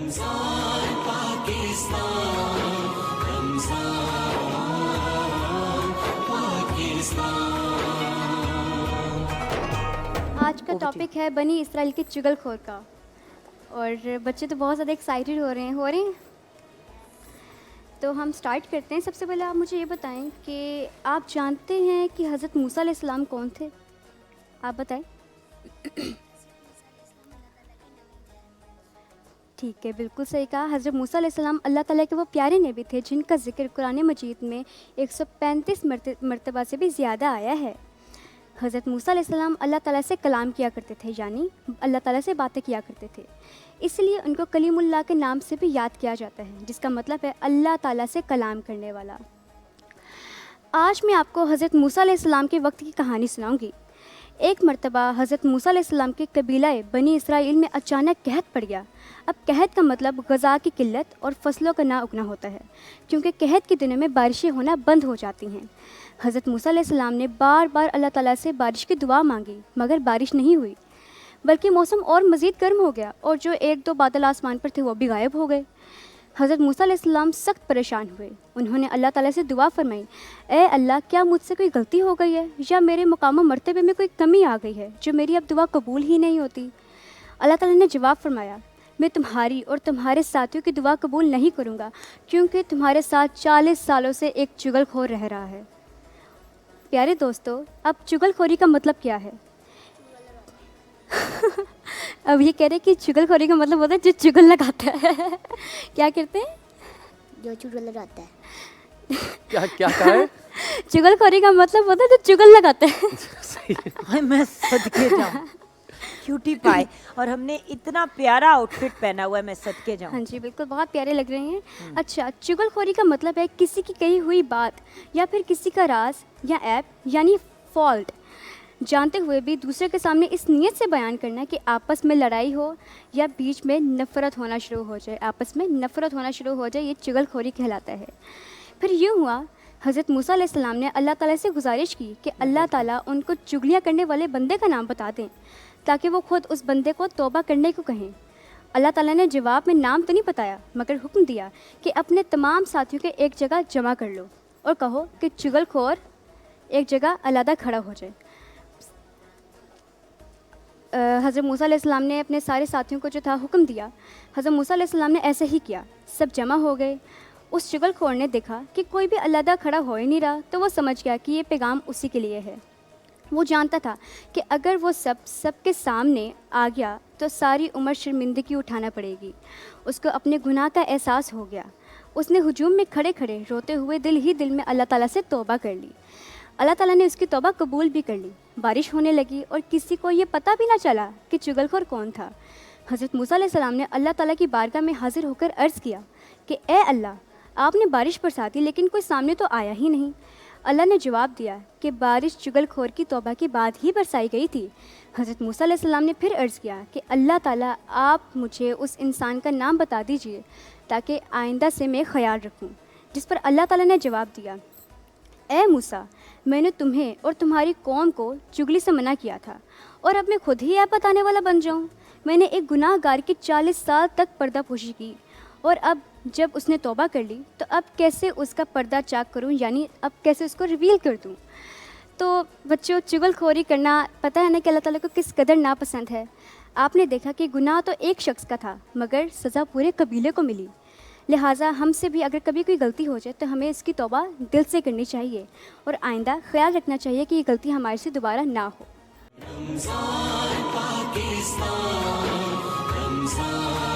آج کا ٹاپک ہے بنی اسرائیل کے چغلخور کا، اور بچے تو بہت زیادہ ایکسائٹیڈ ہو رہے ہیں تو ہم سٹارٹ کرتے ہیں۔ سب سے پہلے آپ مجھے یہ بتائیں کہ آپ جانتے ہیں کہ حضرت موسیٰ علیہ السلام کون تھے؟ آپ بتائیں۔ ٹھیک ہے، بالکل صحیح کہا۔ حضرت موسیٰ علیہ السلام اللہ تعالیٰ کے وہ پیارے نبی تھے جن کا ذکر قرآن مجید میں 135 مرتبہ سے بھی زیادہ آیا ہے۔ حضرت موسیٰ علیہ السلام اللہ تعالیٰ سے کلام کیا کرتے تھے، یعنی اللہ تعالیٰ سے باتیں کیا کرتے تھے، اس لیے ان کو کلیم اللہ کے نام سے بھی یاد کیا جاتا ہے، جس کا مطلب ہے اللہ تعالیٰ سے کلام کرنے والا۔ آج میں آپ کو حضرت موسیٰ علیہ السلام کے وقت کی کہانی سناؤں گی۔ ایک مرتبہ حضرت موسیٰ علیہ السلام کے قبیلہ بنی اسرائیل میں اچانک قحط پڑ گیا۔ اب قحط کا مطلب غذا کی قلت اور فصلوں کا نہ اگنا ہوتا ہے، کیونکہ قحط کے دنوں میں بارشیں ہونا بند ہو جاتی ہیں۔ حضرت موسیٰ علیہ السلام نے بار بار اللہ تعالیٰ سے بارش کی دعا مانگی، مگر بارش نہیں ہوئی، بلکہ موسم اور مزید گرم ہو گیا، اور جو ایک دو بادل آسمان پر تھے وہ بھی غائب ہو گئے۔ حضرت موسیٰ علیہ السلام سخت پریشان ہوئے۔ انہوں نے اللہ تعالیٰ سے دعا فرمائی، اے اللہ، کیا مجھ سے کوئی غلطی ہو گئی ہے یا میرے مقام و مرتبے میں کوئی کمی آ گئی ہے جو میری اب دعا قبول ہی نہیں ہوتی؟ اللہ تعالیٰ نے جواب فرمایا، میں تمہاری اور تمہارے ساتھیوں کی دعا قبول نہیں کروں گا، کیونکہ تمہارے ساتھ 40 سالوں سے ایک چغل خور رہ رہا ہے۔ پیارے دوستو، اب چغل خوری کا مطلب کیا ہے؟ اب یہ کہہ رہے کہ چغل خوری کا مطلب ہوتا ہے جو چغل لگاتا ہے۔ کیا کرتے ہیں؟ جو چغل لگاتا ہے۔ کیا کہا ہے؟ چغل خوری کا مطلب ہوتا ہے جو چغل لگاتا ہے۔ میں صدقے جاؤں، کیوٹی پائے، اور ہم نے اتنا پیارا آؤٹ فٹ پہنا ہوا ہے، میں صدقے جاؤں۔ ہاں جی، بالکل، بہت پیارے لگ رہے ہیں۔ اچھا، چغل خوری کا مطلب ہے کسی کی کہی ہوئی بات یا پھر کسی کا راز یا ایب یعنی فالٹ جانتے ہوئے بھی دوسرے کے سامنے اس نیت سے بیان کرنا کہ آپس میں لڑائی ہو یا بیچ میں نفرت ہونا شروع ہو جائے، یہ چغل خوری کہلاتا ہے۔ پھر یوں ہوا، حضرت موسیٰ علیہ السلام نے اللہ تعالیٰ سے گزارش کی کہ اللہ تعالیٰ ان کو چغلیاں کرنے والے بندے کا نام بتا دیں تاکہ وہ خود اس بندے کو توبہ کرنے کو کہیں۔ اللہ تعالیٰ نے جواب میں نام تو نہیں بتایا، مگر حکم دیا کہ اپنے تمام ساتھیوں کے ایک جگہ جمع کر لو اور کہو کہ چغل خور ایک جگہ علیحدہ کھڑا ہو جائے۔ حضرت موسیٰ علیہ السلام نے اپنے سارے ساتھیوں کو جو تھا حکم دیا، حضرت موسیٰ علیہ السلام نے ایسے ہی کیا، سب جمع ہو گئے۔ اس چغل خور نے دیکھا کہ کوئی بھی علیحدہ کھڑا ہو ہی نہیں رہا، تو وہ سمجھ گیا کہ یہ پیغام اسی کے لیے ہے۔ وہ جانتا تھا کہ اگر وہ سب کے سامنے آ گیا تو ساری عمر شرمندگی اٹھانا پڑے گی۔ اس کو اپنے گناہ کا احساس ہو گیا۔ اس نے ہجوم میں کھڑے کھڑے روتے ہوئے دل ہی دل میں اللہ تعالیٰ سے توبہ کر لی۔ اللہ تعالیٰ نے اس کی توبہ قبول بھی کر لی۔ بارش ہونے لگی اور کسی کو یہ پتہ بھی نہ چلا کہ چغل خور کون تھا۔ حضرت موسیٰ علیہ السلام نے اللہ تعالیٰ کی بارگاہ میں حاضر ہو کر عرض کیا کہ اے اللہ، آپ نے بارش برسا دی لیکن کوئی سامنے تو آیا ہی نہیں۔ اللہ نے جواب دیا کہ بارش چغل خور کی توبہ کے بعد ہی برسائی گئی تھی۔ حضرت موسیٰ علیہ السلام نے پھر عرض کیا کہ اللہ تعالیٰ، آپ مجھے اس انسان کا نام بتا دیجئے تاکہ آئندہ سے میں خیال رکھوں، جس پر اللہ تعالیٰ نے جواب دیا، اے موسیٰ، میں نے تمہیں اور تمہاری قوم کو چغلی سے منع کیا تھا، اور اب میں خود ہی ایپ بتانے والا بن جاؤں؟ میں نے ایک گناہ گار کی 40 سال تک پردہ پوشی کی، اور اب جب اس نے توبہ کر لی تو اب کیسے اس کا پردہ چاک کروں، یعنی اب کیسے اس کو ریویل کر دوں؟ تو بچوں، چغل خوری کرنا پتہ ہے نا کہ اللہ تعالیٰ کو کس قدر ناپسند ہے۔ آپ نے دیکھا کہ گناہ تو ایک شخص کا تھا مگر سزا پورے قبیلے کو ملی۔ لہٰذا ہم سے بھی اگر کبھی کوئی غلطی ہو جائے تو ہمیں اس کی توبہ دل سے کرنی چاہیے، اور آئندہ خیال رکھنا چاہیے کہ یہ غلطی ہمارے سے دوبارہ نہ ہو۔ رمضان پاکستان، رمضان